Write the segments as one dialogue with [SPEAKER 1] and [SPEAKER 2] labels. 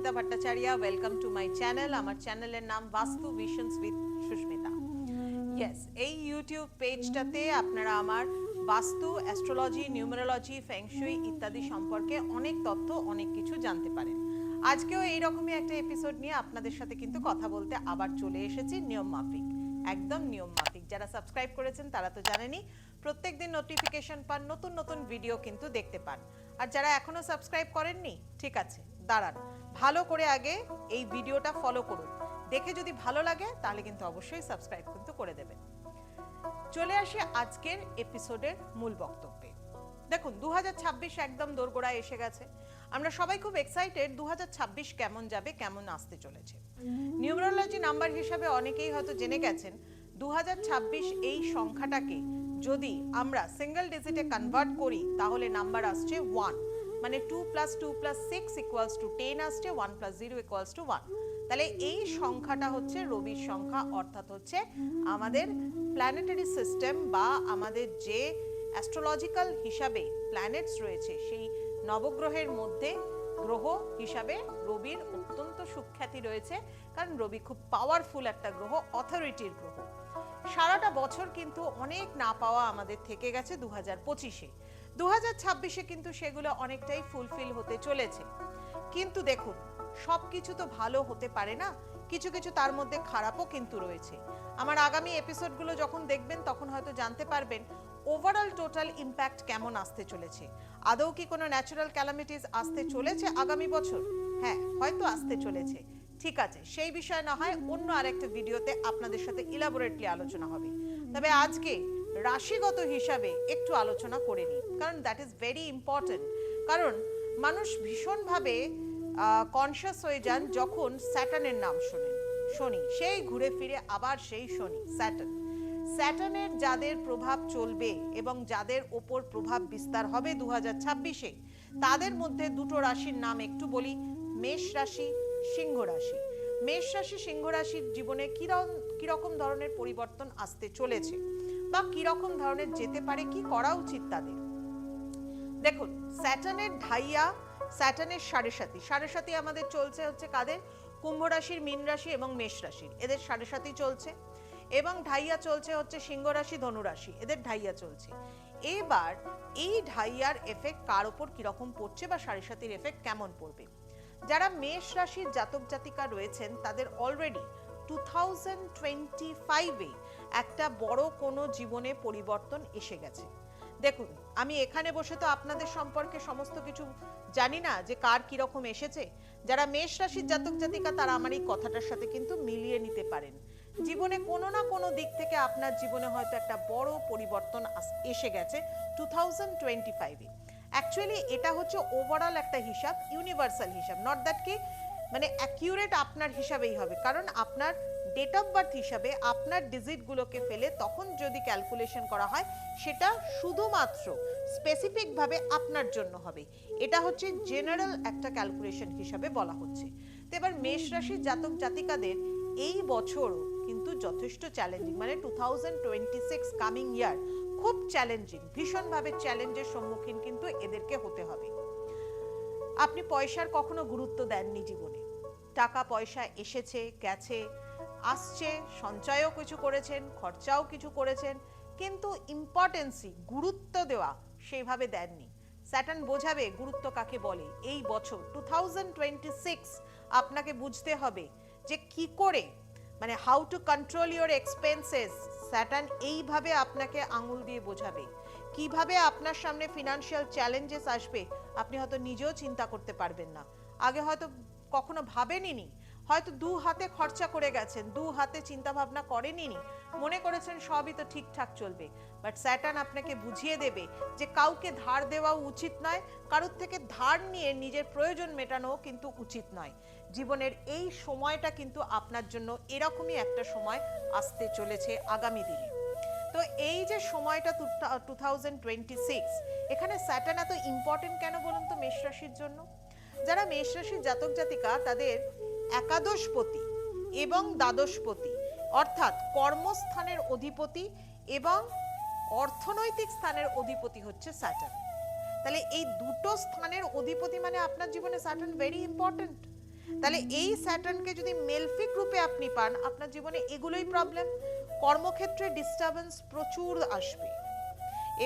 [SPEAKER 1] Susmita Bhattacharya. Welcome to my channel. আমার চ্যানেলের নাম Vastu visions with Sushmita. Yes, এই ইউটিউব পেজটাতে আপনারা আমার বাস্তু, অ্যাস্ট্রোলজি, নিউমেরোলজি, ফেংশুই ইত্যাদি সম্পর্কে অনেক তথ্য, অনেক কিছু জানতে পারেন। আজকেও এইরকমই একটা এপিসোড নিয়ে আপনাদের সাথে কিন্তু কথা বলতে আবার চলে এসেছি নিয়ম মাফিক, একদম নিয়ম মাফিক। যারা সাবস্ক্রাইব করেছেন তারা তো জানেনই, প্রত্যেকদিন নোটিফিকেশন পান, নতুন নতুন ভিডিও কিন্তু দেখতে পান। আর যারা এখনো সাবস্ক্রাইব করেননি, ঠিক আছে, দাঁড়ান, ভালো করে আগে এই ভিডিওটা ফলো করুন, দেখে যদি ভালো লাগে তাহলে কিন্তু অবশ্যই সাবস্ক্রাইব কিন্তু করে দেবেন। চলে আসি আজকের এপিসোডের মূল বক্তব্যে। দেখুন, 2026 একদম দোরগোড়ায় এসে গেছে। আমরা সবাই খুব এক্সাইটেড 2026 কেমন যাবে, কেমন আসতে চলেছে। নিউমেরোলজি নাম্বার হিসাবে অনেকেই হয়তো জেনে গেছেন 2026 এই সংখ্যাটাকে যদি আমরা সিঙ্গেল ডিজিটে কনভার্ট করি তাহলে নাম্বার আসছে 1, মানে 2 + 2 + 6 = 10 আসছে, 1 + 0 = 1। তাহলে এই সংখ্যাটা হচ্ছে রবির সংখ্যা, অর্থাৎ হচ্ছে আমাদের প্ল্যানেটারি সিস্টেম বা আমাদের যে অ্যাস্ট্রোলজিক্যাল হিসাবে প্ল্যানেটস রয়েছে সেই নবগ্রহের মধ্যে গ্রহ হিসাবে রবির অত্যন্ত সুখ্যাতি রয়েছে, কারণ রবি খুব পাওয়ারফুল একটা গ্রহ, অথরিটির গ্রহ। সারাটা বছর কিন্তু অনেক না পাওয়া আমাদের থেকে গেছে 2025-এ। 2026-এ কিন্তু সেগুলো অনেকটাই ফুলফিল হতে চলেছে। কিন্তু দেখুন, সব কিছু তো ভালো হতে পারে না, কিছু কিছু তার মধ্যে খারাপও কিন্তু রয়েছে। আমার আগামী এপিসোডগুলো যখন দেখবেন তখন হয়তো জানতে পারবেন ওভারঅল টোটাল ইম্প্যাক্ট কেমন আসতে চলেছে। আদৌ কি কোনো ন্যাচারাল ক্যালামিটিস আসতে চলেছে আগামী বছর? হ্যাঁ, হয়তো আসতে চলেছে। ঠিক আছে, সেই বিষয় না হয় অন্য আরেকটা ভিডিওতে আপনাদের সাথে ইলাবোরেটলি আলোচনা হবে। তবে আজকে রাশিগত হিসাবে একটু আলোচনা করে নিই, কারণ দ্যাট ইজ ভেরি ইম্পর্টেন্ট। কারণ মানুষ ভীষণভাবে কনসিয়াস হয়ে যান যখন স্যাটার্নের নাম শোনেন। শনি, সেই ঘুরে ফিরে আবার সেই শনি, স্যাটার্নের যাদের প্রভাব চলবে এবং যাদের ওপর প্রভাব বিস্তার হবে 2026-এ, তাদের মধ্যে দুটো রাশির নাম একটু বলি। মেষ রাশি, সিংহ রাশি। মেষ রাশি, সিংহ রাশির জীবনে কিরকম ধরনের পরিবর্তন আসতে চলেছে বা কিরকম ধরনের যেতে পারে, কি করা উচিত তাদের। দেখুন, স্যাটার্নের ঢাইয়া, স্যাটার্নের সাড়ে সাথী আমাদের চলছে হচ্ছে কাদের? কুম্ভ রাশির, মীন রাশি এবং মেষ রাশির, এদের সাড়ে সাথী চলছে। এবং ঢাইয়া চলছে হচ্ছে সিংহ রাশি, ধনু রাশি, এদের ঢাইয়া চলছে। এবার এই ঢাইয়ার এফেক্ট কার ওপর কিরকম পড়ছে বা সাড়ে সাথীর এফেক্ট কেমন পড়বে? যারা মেষ রাশির জাতক জাতিকা রয়েছেন তাদের অলরেডি 2025-এ একটা বড় কোনো জীবনে পরিবর্তন এসে গেছে। দেখুন, আমি এখানে বসে তো আপনাদের সম্পর্কে সমস্ত কিছু জানি না যে কার কিরকম এসেছে। যারা মেষ রাশির জাতক জাতিকা তারা আমার এই কথাটার সাথে কিন্তু মিলিয়ে নিতে পারেন। জীবনে কোনো না কোনো দিক থেকে আপনার জীবনে হয়তো একটা বড় পরিবর্তন এসে গেছে 2025-এ। অ্যাকচুয়ালি এটা হচ্ছে ওভারঅল একটা হিসাব, ইউনিভার্সাল হিসাব, নট দ্যাট কি মানে অ্যাকিউরেট আপনার হিসাবেই হবে, কারণ আপনার ডেট অফ বার্থ হিসাবে আপনার ডিজিটগুলোকে ফেলে তখন যদি ক্যালকুলেশন করা হয় সেটা শুধুমাত্র স্পেসিফিকভাবে আপনার জন্য হবে। এটা হচ্ছে জেনারেল একটা ক্যালকুলেশন হিসাবে বলা হচ্ছে। তো এবার মেষ রাশির জাতক জাতিকাদের এই বছর কিন্তু যথেষ্ট চ্যালেঞ্জিং, মানে 2026 কামিং ইয়ার খুব চ্যালেঞ্জিং, ভীষণভাবে চ্যালেঞ্জের সম্মুখীন কিন্তু এদেরকে হতে হবে। আপনি পয়সার কখনো গুরুত্ব দেননি জীবনে, টাকা পয়সা এসেছে গেছে, আসছে, সঞ্চয়ও কিছু করেছেন, খরচাও কিছু করেছেন, কিন্তু ইম্পর্টেন্সি, গুরুত্ব দেওয়া সেইভাবে দেননি। স্যাটার্ন বোঝাবে গুরুত্ব কাকে বলে। এই বছর 2026 আপনাকে বুঝতে হবে যে কি করে, মানে how to control your expenses. Saturn এইভাবে আপনাকে আঙুল দিয়ে বোঝাবে কিভাবে আপনার সামনে ফিনান্সিয়াল চ্যালেঞ্জেস আসবে আপনি হয়তো নিজেও চিন্তা করতে পারবেন না। আগে হয়তো কখনো ভাবেননি, হয়তো দু হাতে খরচা করে গেছেন, দু হাতে চিন্তা ভাবনা করেননি, মনে করেছেন সবই তো ঠিকঠাক চলবে। বাট স্যাটার্ন আপনাকে বুঝিয়ে দেবে যে কাউকে ধার দেওয়াও উচিত নয়, কারোর থেকে ধার নিয়ে নিজের প্রয়োজন মেটানোও কিন্তু উচিত নয়। জীবনের এই সময়টা কিন্তু আপনার জন্য এরকমই একটা সময় আসতে চলেছে আগামী দিনে। তো এই যে সময়টা 2026, এখানে স্যাটার্ন এত ইম্পর্টেন্ট কেন বলুন তো মেষ রাশির জন্য? যারা মেষ রাশির জাতক জাতিকা তাদের একাদশপতি এবং দ্বাদশপতি, অর্থাৎ কর্মস্থানের অধিপতি এবং অর্থনৈতিক স্থানের অধিপতি হচ্ছে স্যাটার্ন। তাহলে এই দুটো স্থানের অধিপতি মানে আপনার জীবনে স্যাটার্ন ভেরি ইম্পর্টেন্ট। তাহলে এই স্যাটার্নকে যদি মেলফিক রূপে আপনি পান, আপনার জীবনে এগুলোই প্রবলেম। কর্মক্ষেত্রে ডিস্টারবেন্স প্রচুর আসবে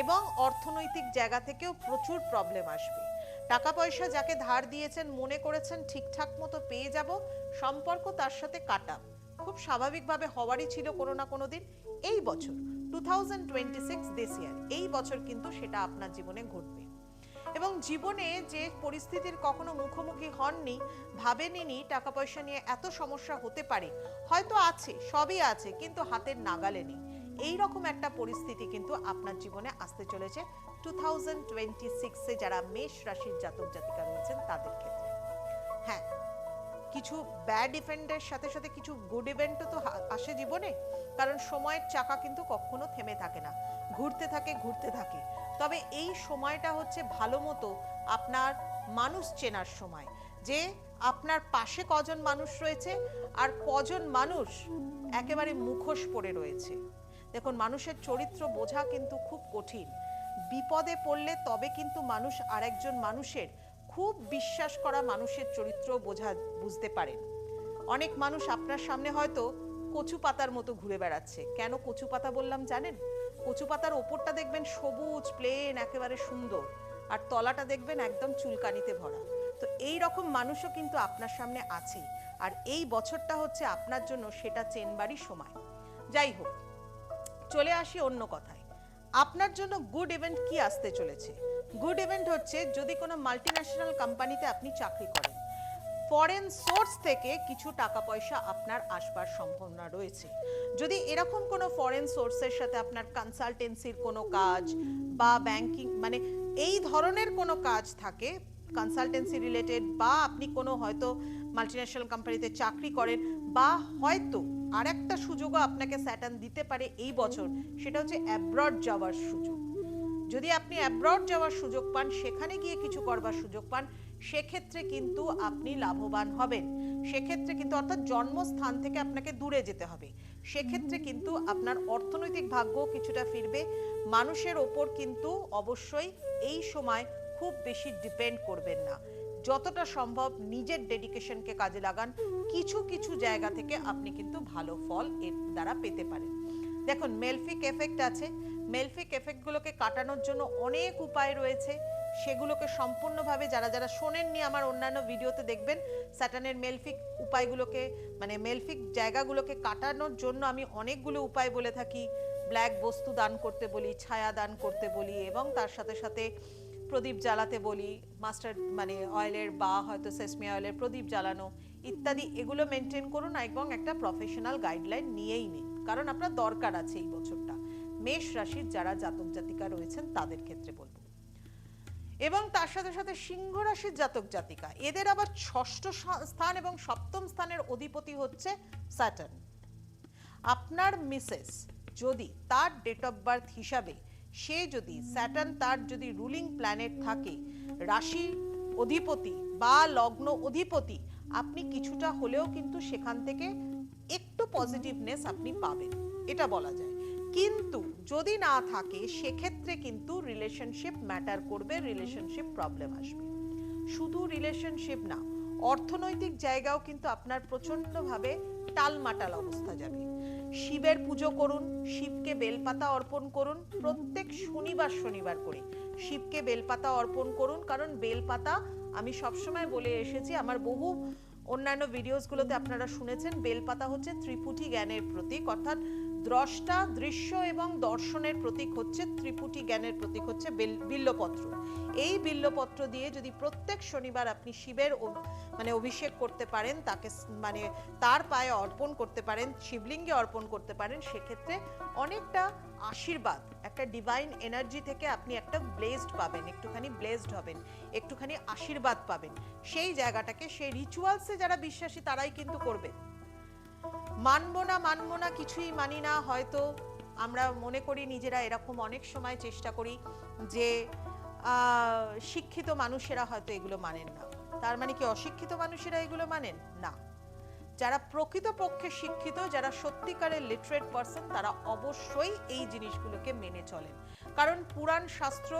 [SPEAKER 1] এবং অর্থনৈতিক জায়গা থেকেও প্রচুর প্রবলেম আসবে। টাকা পয়সা যাকে ধার দিয়েছেন, মনে করেছেন ঠিকঠাক মতো পেয়ে যাব, সম্পর্ক তার সাথে কাটা খুব স্বাভাবিকভাবে হওয়ারই ছিল কোনো না কোনো দিন। এই বছর 2026 দিস ইয়ার, এই বছর কিন্তু সেটা আপনার জীবনে ঘটবে। এবং জীবনে যে পরিস্থিতির কখনো মুখোমুখি হননি, ভাবেননি টাকা পয়সা নিয়ে এত সমস্যা হতে পারে, হয়তো আছে, সবই আছে, কিন্তু হাতের নাগালে নেই, এই রকম একটা পরিস্থিতি কিন্তু আপনার জীবনে আসতে চলেছে 2026-এ যারা মেষ রাশির জাতক জাতিকা রয়েছেন তাদের ক্ষেত্রে। হ্যাঁ, কিছু ব্যাড ইভেন্টের সাথে সাথে কিছু গুড ইভেন্টও তো আসে জীবনে, কারণ সময়ের চাকা কিন্তু কখনো থেমে থাকে না, ঘুরতে থাকে ঘুরতে থাকে। তবে এই সময়টা হচ্ছে ভালো মতো আপনার মানুষ চেনার সময়, যে আপনার পাশে কজন মানুষ রয়েছে আর কজন মানুষ একেবারে মুখোশ পড়ে রয়েছে। দেখুন, মানুষের চরিত্র বোঝা কিন্তু খুব কঠিন। বিপদে পড়লে তবে কিন্তু মানুষ আরেকজন মানুষের, খুব বিশ্বাস করা মানুষের চরিত্র বুঝতে পারেন। অনেক মানুষ আপনার সামনে হয়তো কচু পাতার মতো ঘুরে বেড়াচ্ছে। কেন কচু পাতা বললাম জানেন? কচু পাতার ওপরটা দেখবেন সবুজ প্লেন একেবারে সুন্দর, আর তলাটা দেখবেন একদম চুলকানিতে ভরা। তো এই রকম মানুষও কিন্তু আপনার সামনে আছে, আর এই বছরটা হচ্ছে আপনার জন্য সেটা চেনবারই সময়। যাই হোক, চলে আসি অন্য কথায়। আপনার জন্য গুড ইভেন্ট কি আসতে চলেছে? গুড ইভেন্ট হচ্ছে যদি কোনো মাল্টিন্যাশনাল কোম্পানিতে আপনি চাকরি করেন, ফরেন সোর্স থেকে কিছু টাকা পয়সা আপনার আসবার সম্ভাবনা রয়েছে। যদি এরকম কোনো ফরেন সোর্সের সাথে আপনার কনসালটেন্সির কোনো কাজ বা ব্যাংকিং, মানে এই ধরনের কোনো কাজ থাকে, কনসালটেন্সি রিলেটেড, বা আপনি কোনো হয়তো মাল্টিন্যাশনাল কোম্পানিতে চাকরি করেন, বা হয়তো আর একটা সুযোগও আপনাকে স্যাটার্ন দিতে পারে এই বছর, সেটা হচ্ছে অ্যাব্রড যাওয়ার সুযোগ। যদি আপনি অ্যাব্রড যাওয়ার সুযোগ পান, সেখানে গিয়ে কিছু করবার সুযোগ পান, সেক্ষেত্রে কিন্তু আপনি লাভবান হবেন। সেক্ষেত্রে কিন্তু, অর্থাৎ জন্মস্থান থেকে আপনাকে দূরে যেতে হবে, সেক্ষেত্রে কিন্তু আপনার অর্থনৈতিক ভাগ্য কিছুটা ফিরবে। মানুষের ওপর কিন্তু অবশ্যই এই সময় খুব বেশি ডিপেন্ড করবেন না, যতটা সম্ভব নিজের ডেডিকেশনকে কাজে লাগান। কিছু কিছু জায়গা থেকে আপনি কিন্তু ভালো ফল এর দ্বারা পেতে পারেন। দেখুন, মেলফিক এফেক্ট আছে, মেলফিক এফেক্টগুলোকে কাটানোর জন্য অনেক উপায় রয়েছে। সেগুলোকে সম্পূর্ণভাবে যারা যারা শোনেননি আমার অন্যান্য ভিডিওতে দেখবেন। স্যাটার্নের মেলফিক উপায়গুলোকে, মানে মেলফিক জায়গাগুলোকে কাটানোর জন্য আমি অনেকগুলো উপায় বলে থাকি। ব্ল্যাক বস্তু দান করতে বলি, ছায়া দান করতে বলি, এবং তার সাথে সাথে প্রদীপ জ্বালাতে বলি, মাস্টার্ড মানে অয়েলের বা হয়তো সেসমি অয়েলের প্রদীপ জ্বালানো ইত্যাদি। এগুলো মেনটেন করুন এবং একটা প্রফেশনাল গাইডলাইন নিয়েই নিন, কারণ আপনার দরকার আছে এই বছরটা। মেষ রাশির যারা জাতক জাতিকা রয়েছেন তাদের ক্ষেত্রে বলবো। এবং তার সাথে সাথে সিংহ রাশির জাতক জাতিকা, এদের আবার ষষ্ঠ স্থান এবং সপ্তম স্থানের অধিপতি হচ্ছে স্যাটার্ন। আপনার মিসেস যদি তার ডেট অফ বার্থ হিসাবে, সে যদি স্যাটার্ন তার যদি রুলিং প্ল্যানেট থাকে, রাশি অধিপতি বা লগ্ন অধিপতি, আপনি কিছুটা হলেও কিন্তু সেখান থেকে একটু পজিটিভনেস আপনি পাবেন, এটা বলা যায়। কিন্তু যদি না থাকে, সেক্ষেত্রে কিন্তু রিলেশনশিপ ম্যাটার করবে, রিলেশনশিপ প্রবলেম আসবে। শুধু রিলেশনশিপ না, অর্থনৈতিক জায়গাও কিন্তু আপনার প্রচন্ডভাবে টালমাটাল অবস্থা যাবে। শিবের পুজো করুন, শিবকে বেলপাতা অর্পণ করুন, প্রত্যেক শনিবার শনিবার করে শিবকে বেলপাতা অর্পণ করুন। কারণ বেলপাতা, আমি সবসময় বলে এসেছি, আমার বহু অন্যান্য ভিডিওসগুলোতে আপনারা শুনেছেন, বেলপাতা হচ্ছে ত্রিপুটি জ্ঞানের প্রতীক, অর্থাৎ দ্রষ্টা, দৃশ্য এবং দর্শনের প্রতীক হচ্ছে ত্রিপুটি জ্ঞানের প্রতীক হচ্ছে বিল্লপত্র। এই বিল্লপত্র দিয়ে যদি প্রত্যেক শনিবার আপনি শিবের মানে অভিষেক করতে পারেন, তাকে মানে তার পায়ে অর্পণ করতে পারেন, শিবলিঙ্গে অর্পণ করতে পারেন, সেক্ষেত্রে অনেকটা আশীর্বাদ, একটা ডিভাইন এনার্জি থেকে আপনি একটা ব্লেসড পাবেন, একটুখানি ব্লেসড হবেন, একটুখানি আশীর্বাদ পাবেন। সেই জায়গাটাকে, সেই রিচুয়ালসে যারা বিশ্বাসী তারাই কিন্তু করবে। মানবো না কিছুই মানি না, হয়তো আমরা মনে করি নিজেরা, এরকম অনেক সময় চেষ্টা করি যে শিক্ষিত মানুষেরা হয়তো এগুলো মানেন না। তার মানে কি অশিক্ষিত মানুষেরা এগুলো মানেন না? যারা প্রকৃতপক্ষে শিক্ষিত, যারা সত্যিকারের লিটারেট পারসন, তারা অবশ্যই এই জিনিসগুলোকে মেনে চলেন। কারণ পুরাণ শাস্ত্র,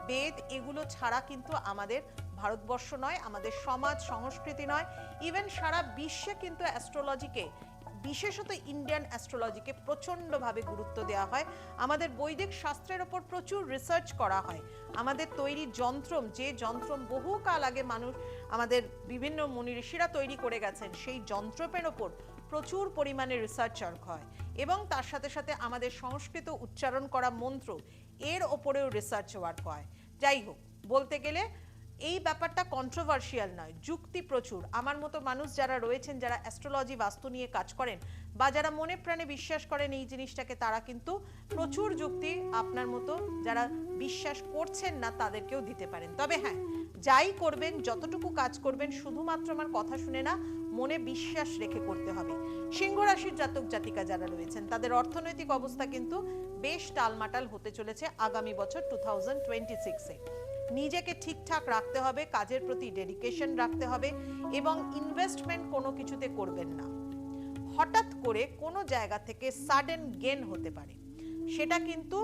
[SPEAKER 1] বেদ, এগুলো ছাড়া কিন্তু আমাদের ভারতবর্ষ নয়, আমাদের সমাজ সংস্কৃতি নয়, ইভেন সারা বিশ্বে কিন্তু অ্যাস্ট্রোলজিকে, বিশেষত ইন্ডিয়ান অ্যাস্ট্রোলজিকে প্রচণ্ডভাবে গুরুত্ব দেওয়া হয়। আমাদের বৈদিক শাস্ত্রের ওপর প্রচুর রিসার্চ করা হয়। আমাদের তৈরি যন্ত্রম, যে যন্ত্রম বহুকাল আগে মানুষ, আমাদের বিভিন্ন মুনি ঋষিরা তৈরি করে গেছেন, সেই যন্ত্রপের ওপর প্রচুর পরিমাণে রিসার্চ হয়। এবং তার সাথে সাথে আমাদের সংস্কৃত উচ্চারণ করা মন্ত্র, এর ওপরেও রিসার্চ ওয়ার্ক হয়। যাই হোক, বলতে গেলে এই ব্যাপারটা কন্ট্রোভার্সিয়াল নয়, যুক্তি প্রচুর। আমার মতো মানুষ যারা রয়েছেন, যারা অ্যাস্ট্রোলজি বাস্তু নিয়ে কাজ করেন বা যারা মনে প্রাণে বিশ্বাস করেন এই জিনিসটাকে, তারা কিন্তু প্রচুর যুক্তি আপনার মতো যারা বিশ্বাস করছেন না তাদেরকেও দিতে পারেন। তবে হ্যাঁ, যাই করবেন, যতটুকু কাজ করবেন, শুধুমাত্র আমার কথা শুনে না, মনে বিশ্বাস রেখে করতে হবে। সিংহ রাশির জাতক জাতিকা যারা রয়েছেন, তাদের অর্থনৈতিক অবস্থা কিন্তু বেশ টালমাটাল হতে চলেছে আগামী বছর 2026-এ। নিজেকে ঠিকঠাক রাখতে হবে, কাজের প্রতি ডেডিকেশন রাখতে হবে এবং ইনভেস্টমেন্ট কোনো কিছুতে করবেন না। হঠাৎ করে কোনো জায়গা থেকে সাডেন গেন হতে পারে, সেটা কিন্তু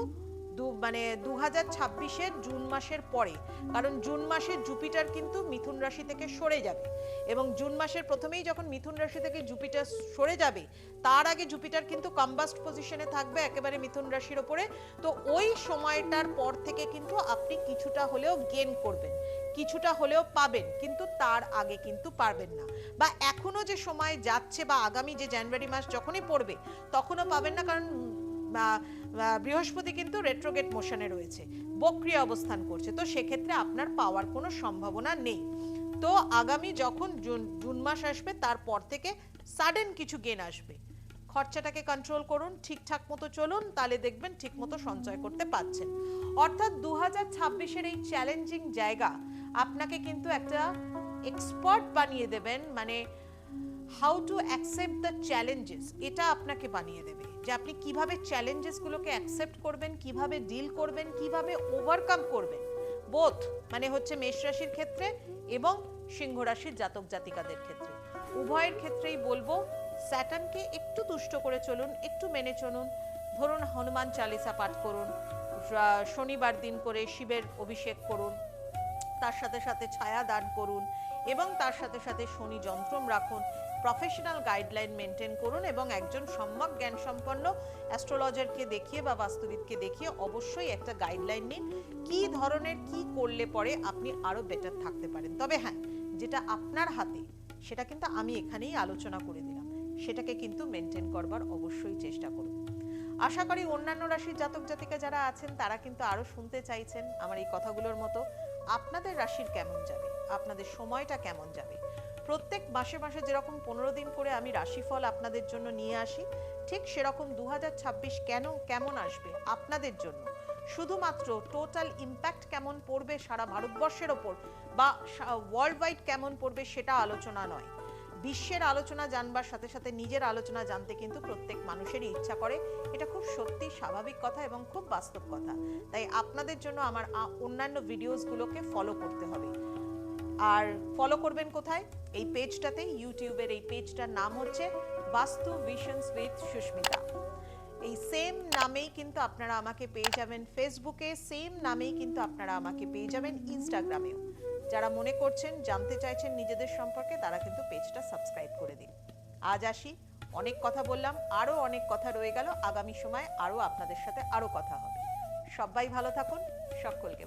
[SPEAKER 1] 2026-এর জুন মাসের পরে, কারণ জুন মাসে জুপিটার কিন্তু মিথুন রাশি থেকে সরে যাবে এবং জুন মাসের প্রথমেই যখন মিথুন রাশি থেকে জুপিটার সরে যাবে, তার আগে জুপিটার কিন্তু কম্বাস্ট পজিশনে থাকবে একেবারে মিথুন রাশির ওপরে। তো ওই সময়টার পর থেকে কিন্তু আপনি কিছুটা হলেও গেন করবেন, কিছুটা হলেও পাবেন, কিন্তু তার আগে কিন্তু পারবেন না, বা এখনো যে সময় যাচ্ছে বা আগামী যে জানুয়ারি মাস যখনই পড়বে তখনও পাবেন না, কারণ বৃহস্পতি কিন্তু রেট্রোগেট মোশনে রয়েছে, বক্রী অবস্থান করছে। তো সেক্ষেত্রে আপনার পাওয়ার কোনো সম্ভাবনা নেই। তো আগামী যখন জুন মাস আসবে, তারপর থেকে সাডেন কিছু গেন আসবে। খরচাটাকে কন্ট্রোল করুন, ঠিকঠাক মতো চলুন, তাহলে দেখবেন ঠিক মতো সঞ্চয় করতে পারছেন। অর্থাৎ 2026-এর এই চ্যালেঞ্জিং জায়গা আপনাকে কিন্তু একটা এক্সপার্ট বানিয়ে দেবেন, মানে how to accept the challenges, এটা আপনাকে বানিয়ে দেবে যে আপনি কিভাবে চ্যালেঞ্জেসগুলোকে অ্যাকসেপ্ট করবেন, কিভাবে ডিল করবেন, কিভাবে ওভারকাম করবেন, বোথ মানে হচ্ছে মেষ রাশির ক্ষেত্রে এবং সিংহ রাশির জাতক জাতিকাদের ক্ষেত্রে। উভয়ের ক্ষেত্রেই বলবো স্যাটার্নকে একটু তুষ্ট করে চলুন, একটু মেনে চলুন। ধরুন হনুমান চালিসা পাঠ করুন, শনিবার দিন করে শিবের অভিষেক করুন, তার সাথে সাথে ছায়া দান করুন এবং তার সাথে সাথে শনি যন্ত্রম রাখুন, প্রফেশনাল গাইডলাইন মেনটেন করুন এবং একজন সম্যক জ্ঞান সম্পন্ন অ্যাস্ট্রোলজারকে দেখিয়ে বা বাস্তুবিদকে দেখিয়ে অবশ্যই একটা গাইডলাইন নিন, কি ধরনের কি করলে পরে আপনি আরো বেটার থাকতে পারেন। তবে হ্যাঁ, যেটা আপনার হাতে সেটা কিন্তু আমি এখানেই আলোচনা করে দিলাম, সেটাকে কিন্তু মেনটেন করবার অবশ্যই চেষ্টা করুন। আশা করি অন্যান্য রাশির জাতক জাতিকা যারা আছেন তারা কিন্তু আরো শুনতে চাইছেন আমার এই কথাগুলোর মতো। আপনাদের রাশির কেমন যাবে, আপনাদের সময়টা কেমন যাবে, প্রত্যেক মাসে মাসে যেরকম 15 দিন করে আমি রাশিফল আপনাদের জন্য নিয়ে আসি, ঠিক সেরকম 2026 কেমন আসবে আপনাদের জন্য, শুধুমাত্র টোটাল ইম্প্যাক্ট কেমন পড়বে সারা ভারতবর্ষের ওপর বা ওয়ার্ল্ড ওয়াইড কেমন পড়বে সেটা আলোচনা নয়। বিশ্বের আলোচনা জানবার সাথে সাথে নিজের আলোচনা জানতে কিন্তু প্রত্যেক মানুষেরই ইচ্ছা করে, এটা খুব সত্যি স্বাভাবিক কথা এবং খুব বাস্তব কথা। তাই আপনাদের জন্য আমার অন্যান্য ভিডিওসগুলোকে ফলো করতে হবে। আর ফলো করবেন কোথায়? এই পেজটাতে, ইউটিউবের এই পেজটার নাম হচ্ছে বাস্তু ভিশনস উইথ সুস্মিতা। এই সেম নামেই কিন্তু আপনারা আমাকে পেয়ে যাবেন ফেসবুকে, সেম নামেই কিন্তু আপনারা আমাকে পেয়ে যাবেন ইনস্টাগ্রামেও। যারা মনে করছেন, জানতে চাইছেন নিজেদের সম্পর্কে, তারা কিন্তু পেজটা সাবস্ক্রাইব করে দিন। আজ আসি, অনেক কথা বললাম, আরো অনেক কথা রয়ে গেল, আগামী সময় আরো আপনাদের সাথে আরো কথা হবে। সবাই ভালো থাকুন, সকলকে